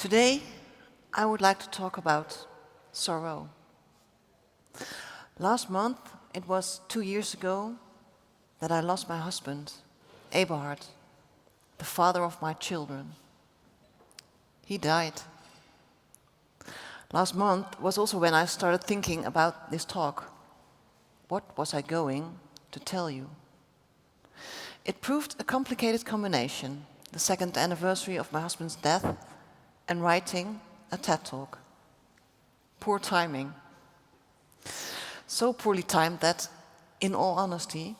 Today, I would like to talk about sorrow. Last month, it was 2 years ago that I lost my husband, Eberhard, the father of my children. He died. Last month was also when I started thinking about this talk. What was I going to tell you? It proved a complicated combination, the second anniversary of my husband's death and writing a TED talk. Poor timing. So poorly timed that, in all honesty,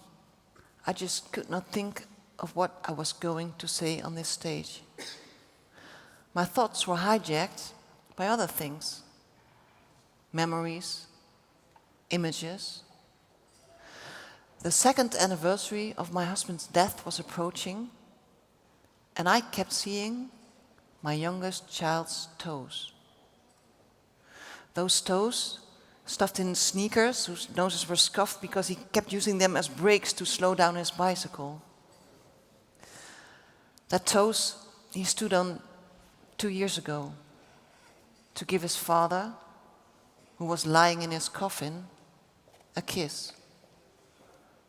I just could not think of what I was going to say on this stage. My thoughts were hijacked by other things. Memories, images. The second anniversary of my husband's death was approaching, and I kept seeing my youngest child's toes. Those toes, stuffed in sneakers whose noses were scuffed because he kept using them as brakes to slow down his bicycle. That toes he stood on 2 years ago to give his father, who was lying in his coffin, a kiss.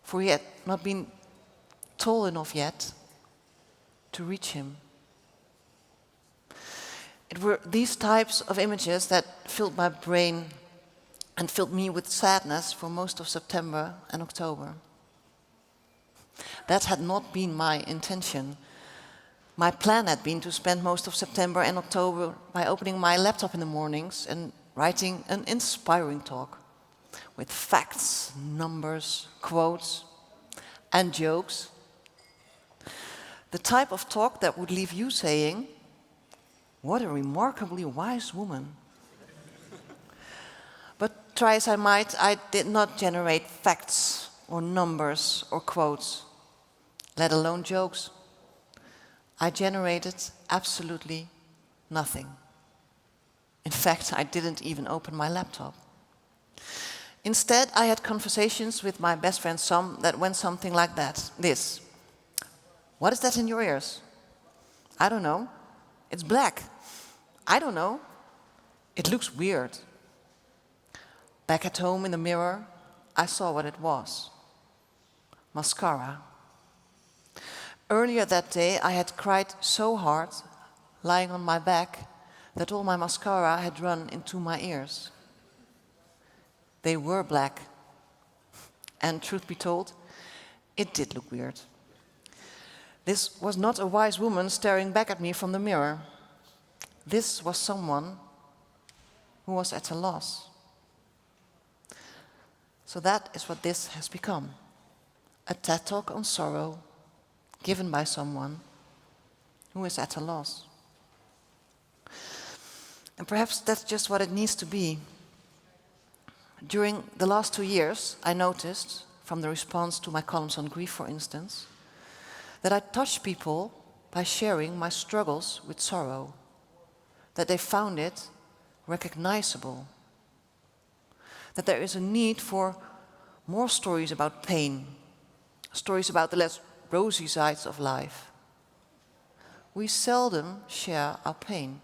For he had not been tall enough yet to reach him. It were these types of images that filled my brain and filled me with sadness for most of September and October. That had not been my intention. My plan had been to spend most of September and October by opening my laptop in the mornings and writing an inspiring talk with facts, numbers, quotes, and jokes. The type of talk that would leave you saying, "What a remarkably wise woman." But try as I might, I did not generate facts or numbers or quotes, let alone jokes. I generated absolutely nothing. In fact, I didn't even open my laptop. Instead, I had conversations with my best friend Sam that went something like this. "What is that in your ears?" "I don't know. It's black." "I don't know. It looks weird." Back at home in the mirror, I saw what it was. Mascara. Earlier that day, I had cried so hard, lying on my back, that all my mascara had run into my ears. They were black. And truth be told, it did look weird. This was not a wise woman staring back at me from the mirror. This was someone who was at a loss. So that is what this has become. A TED talk on sorrow given by someone who is at a loss. And perhaps that's just what it needs to be. During the last 2 years, I noticed, from the response to my columns on grief, for instance, that I touched people by sharing my struggles with sorrow, that they found it recognizable, that there is a need for more stories about pain, stories about the less rosy sides of life. We seldom share our pain,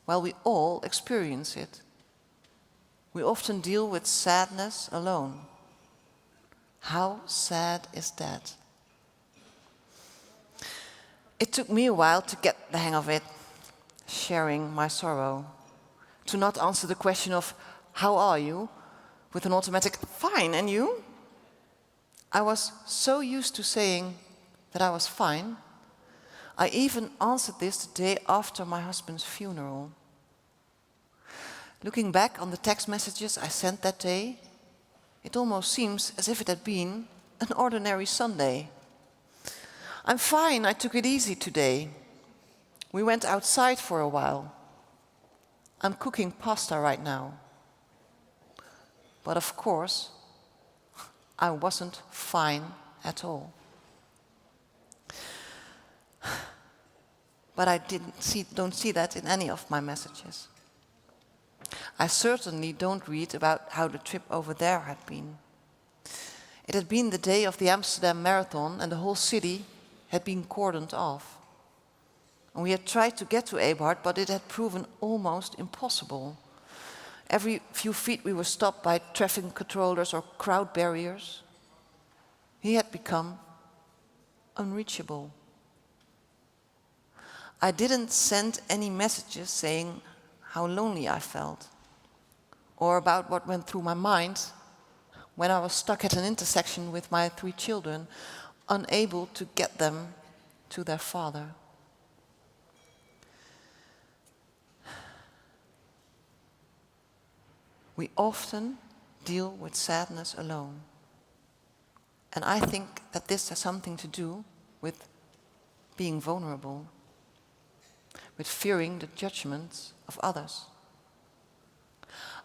while we all experience it. We often deal with sadness alone. How sad is that? It took me a while to get the hang of it, sharing my sorrow, to not answer the question of, "How are you?" with an automatic, "Fine, and you?" I was so used to saying that I was fine. I even answered this the day after my husband's funeral. Looking back on the text messages I sent that day, it almost seems as if it had been an ordinary Sunday. "I'm fine, I took it easy today. We went outside for a while. I'm cooking pasta right now." But of course, I wasn't fine at all. But I don't see that in any of my messages. I certainly don't read about how the trip over there had been. It had been the day of the Amsterdam marathon and the whole city had been cordoned off. And we had tried to get to Eberhard, but it had proven almost impossible. Every few feet we were stopped by traffic controllers or crowd barriers. He had become unreachable. I didn't send any messages saying how lonely I felt, or about what went through my mind when I was stuck at an intersection with my 3 children, unable to get them to their father. We often deal with sadness alone. And I think that this has something to do with being vulnerable, with fearing the judgments of others.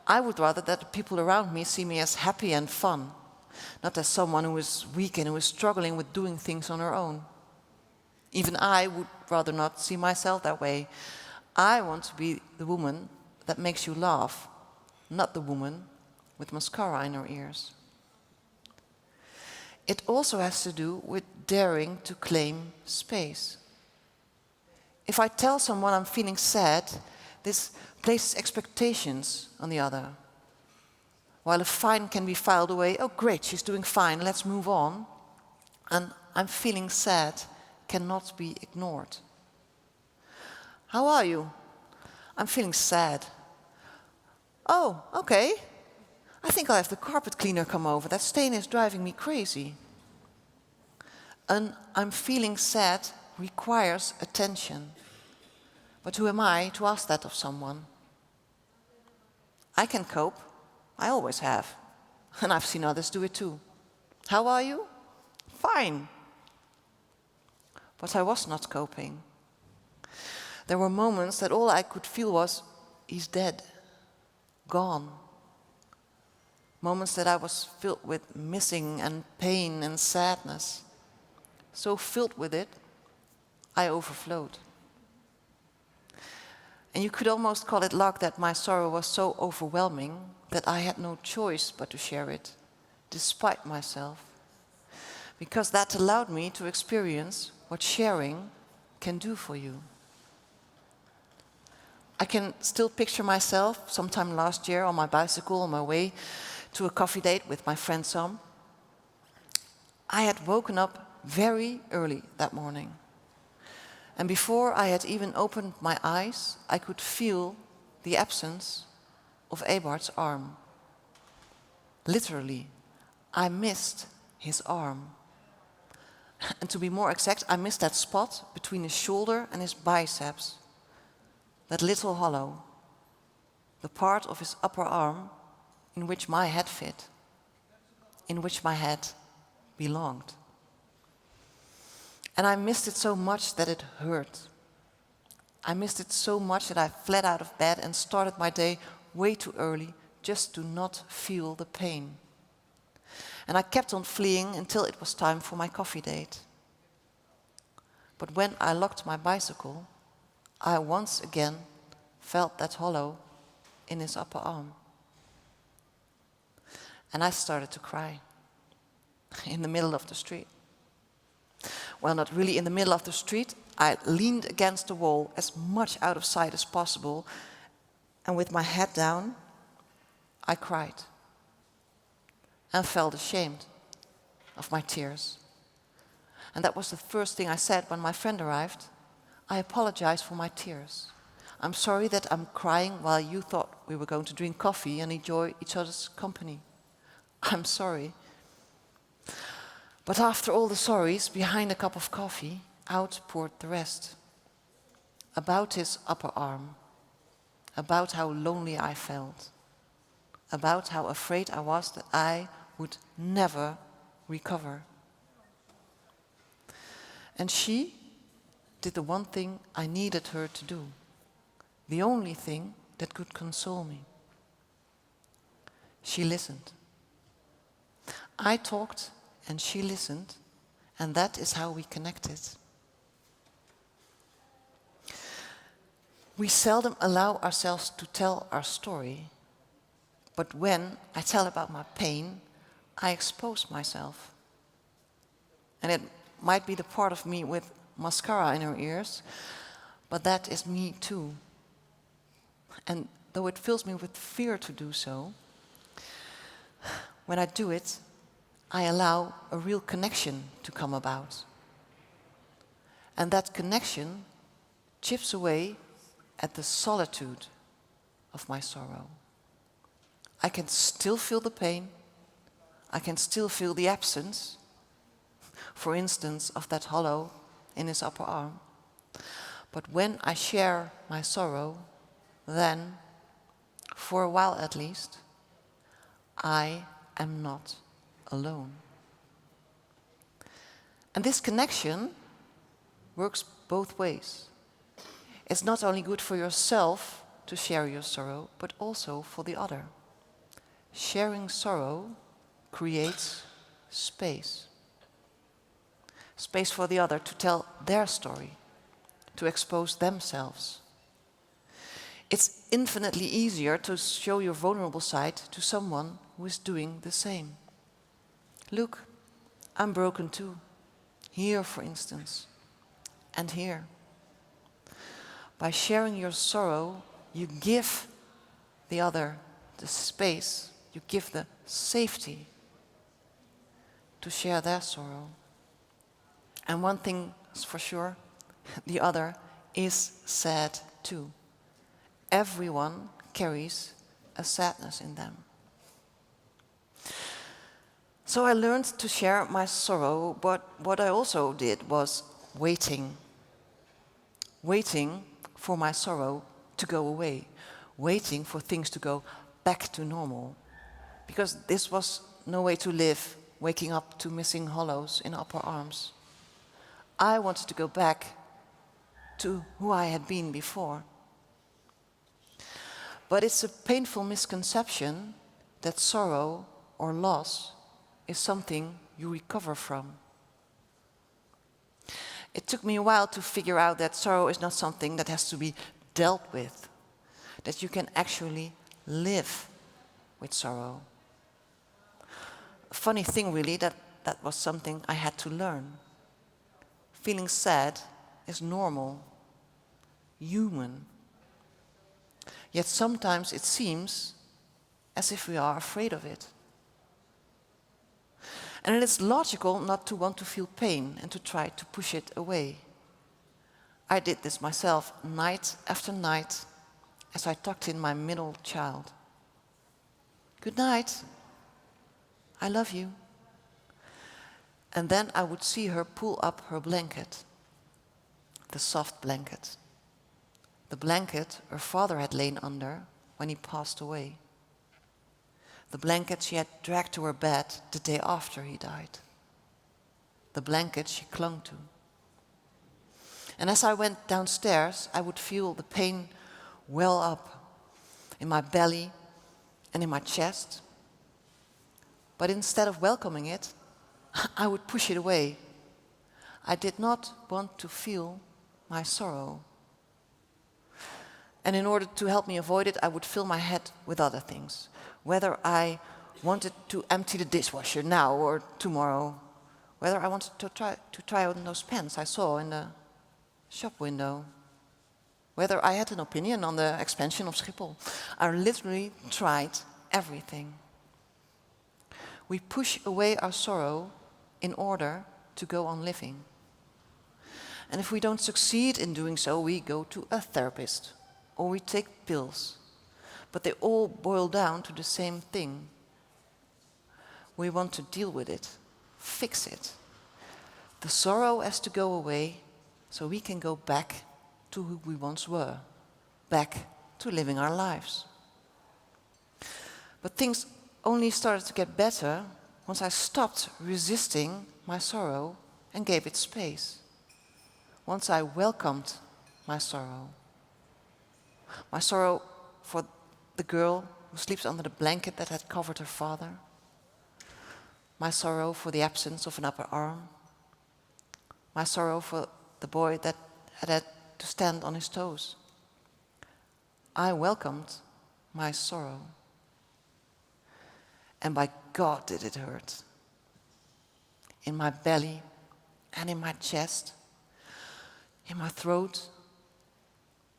I would rather that the people around me see me as happy and fun, not as someone who is weak and who is struggling with doing things on her own. Even I would rather not see myself that way. I want to be the woman that makes you laugh, not the woman with mascara in her ears. It also has to do with daring to claim space. If I tell someone I'm feeling sad, this places expectations on the other. While a fine can be filed away, oh great, she's doing fine, let's move on. And I'm feeling sad cannot be ignored. How are you? I'm feeling sad. Oh, okay. I think I'll have the carpet cleaner come over. That stain is driving me crazy. And I'm feeling sad requires attention. But who am I to ask that of someone? I can cope. I always have. And I've seen others do it too. How are you? Fine. But I was not coping. There were moments that all I could feel was, he's dead, gone. Moments that I was filled with missing and pain and sadness. So filled with it, I overflowed. And you could almost call it luck that my sorrow was so overwhelming that I had no choice but to share it, despite myself. Because that allowed me to experience what sharing can do for you. I can still picture myself sometime last year on my bicycle on my way to a coffee date with my friend Sam. I had woken up very early that morning. And before I had even opened my eyes, I could feel the absence of Eberhard's arm. Literally, I missed his arm. And to be more exact, I missed that spot between his shoulder and his biceps. That little hollow, the part of his upper arm in which my head fit, in which my head belonged. And I missed it so much that it hurt. I missed it so much that I fled out of bed and started my day way too early just to not feel the pain. And I kept on fleeing until it was time for my coffee date. But when I locked my bicycle, I once again felt that hollow in his upper arm. And I started to cry in the middle of the street. Well, not really in the middle of the street. I leaned against the wall as much out of sight as possible, and with my head down, I cried and felt ashamed of my tears. And that was the first thing I said when my friend arrived. I apologize for my tears. I'm sorry that I'm crying while you thought we were going to drink coffee and enjoy each other's company. I'm sorry. But after all the sorries, behind a cup of coffee, out poured the rest. About his upper arm, about how lonely I felt, about how afraid I was that I would never recover. And she did the one thing I needed her to do, the only thing that could console me. She listened. I talked and she listened, and that is how we connected. We seldom allow ourselves to tell our story, but when I tell about my pain, I expose myself. And it might be the part of me with mascara in her ears, but that is me too. And though it fills me with fear to do so, when I do it, I allow a real connection to come about. And that connection chips away at the solitude of my sorrow. I can still feel the pain. I can still feel the absence, for instance, of that hollow in his upper arm. But when I share my sorrow, then, for a while at least, I am not alone. And this connection works both ways. It's not only good for yourself to share your sorrow, but also for the other. Sharing sorrow creates space. Space for the other to tell their story, to expose themselves. It's infinitely easier to show your vulnerable side to someone who is doing the same. Look, I'm broken too. Here, for instance, and here. By sharing your sorrow, you give the other the space, you give the safety to share their sorrow. And one thing is for sure, the other is sad too. Everyone carries a sadness in them. So I learned to share my sorrow, but what I also did was waiting. Waiting for my sorrow to go away. Waiting for things to go back to normal. Because this was no way to live, waking up to missing hollows in upper arms. I wanted to go back to who I had been before. But it's a painful misconception that sorrow or loss is something you recover from. It took me a while to figure out that sorrow is not something that has to be dealt with, that you can actually live with sorrow. A funny thing really, that was something I had to learn. Feeling sad is normal, human. Yet sometimes it seems as if we are afraid of it. And it is logical not to want to feel pain and to try to push it away. I did this myself night after night as I tucked in my middle child. Good night. I love you. And then I would see her pull up her blanket, the soft blanket. The blanket her father had lain under when he passed away. The blanket she had dragged to her bed the day after he died. The blanket she clung to. And as I went downstairs, I would feel the pain well up in my belly and in my chest. But instead of welcoming it, I would push it away. I did not want to feel my sorrow. And in order to help me avoid it, I would fill my head with other things. Whether I wanted to empty the dishwasher now or tomorrow. Whether I wanted to try on those pants I saw in the shop window. Whether I had an opinion on the expansion of Schiphol. I literally tried everything. We push away our sorrow in order to go on living. And if we don't succeed in doing so, we go to a therapist or we take pills. But they all boil down to the same thing. We want to deal with it, fix it. The sorrow has to go away so we can go back to who we once were, back to living our lives. But things only started to get better once I stopped resisting my sorrow and gave it space. Once I welcomed my sorrow. My sorrow for the girl who sleeps under the blanket that had covered her father. My sorrow for the absence of an upper arm. My sorrow for the boy that had to stand on his toes. I welcomed my sorrow. And by God did it hurt. In my belly and in my chest, in my throat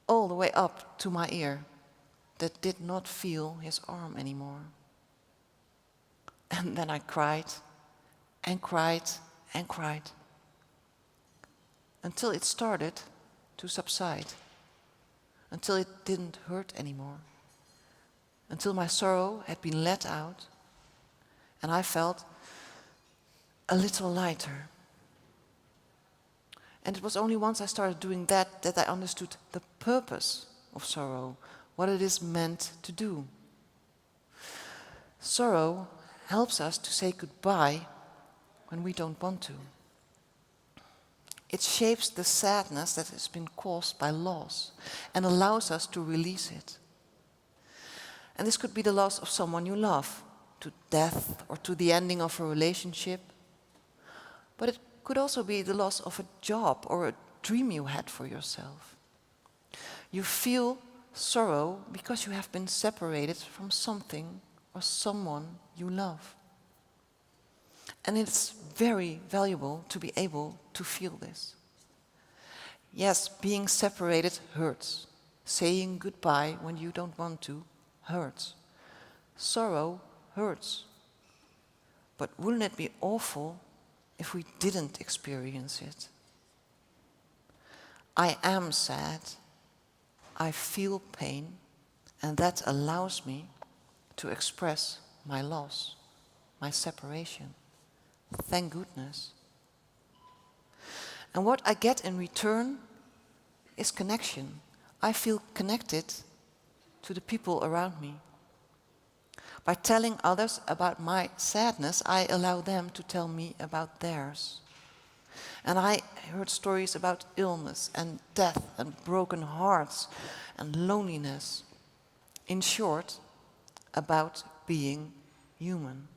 all the way up to my ear, that did not feel his arm anymore. And then I cried and cried and cried until it started to subside, until it didn't hurt anymore, until my sorrow had been let out and I felt a little lighter. And it was only once I started doing that that I understood the purpose of sorrow, what it is meant to do. Sorrow helps us to say goodbye when we don't want to. It shapes the sadness that has been caused by loss and allows us to release it. And this could be the loss of someone you love, to death or to the ending of a relationship. But it could also be the loss of a job or a dream you had for yourself. You feel sorrow because you have been separated from something or someone you love. And it's very valuable to be able to feel this. Yes, being separated hurts. Saying goodbye when you don't want to hurts. Sorrow hurts. But wouldn't it be awful if we didn't experience it? I am sad. I feel pain, and that allows me to express my loss, my separation. Thank goodness. And what I get in return is connection. I feel connected to the people around me. By telling others about my sadness, I allow them to tell me about theirs. And I heard stories about illness and death and broken hearts and loneliness. In short, about being human.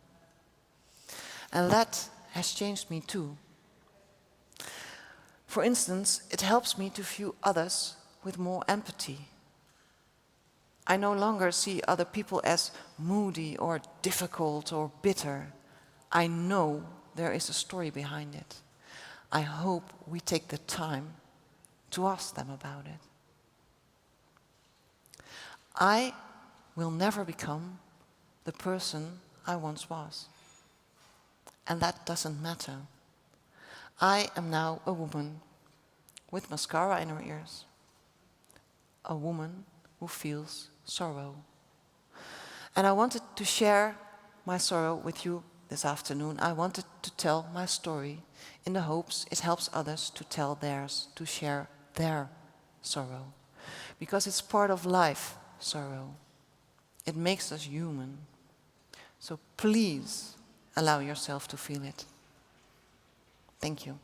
And that has changed me too. For instance, it helps me to view others with more empathy. I no longer see other people as moody or difficult or bitter. I know there is a story behind it. I hope we take the time to ask them about it. I will never become the person I once was. And that doesn't matter. I am now a woman with mascara in her ears. A woman who feels sorrow. And I wanted to share my sorrow with you this afternoon. I wanted to tell my story in the hopes it helps others to tell theirs, to share their sorrow. Because it's part of life, sorrow. It makes us human. So please allow yourself to feel it. Thank you.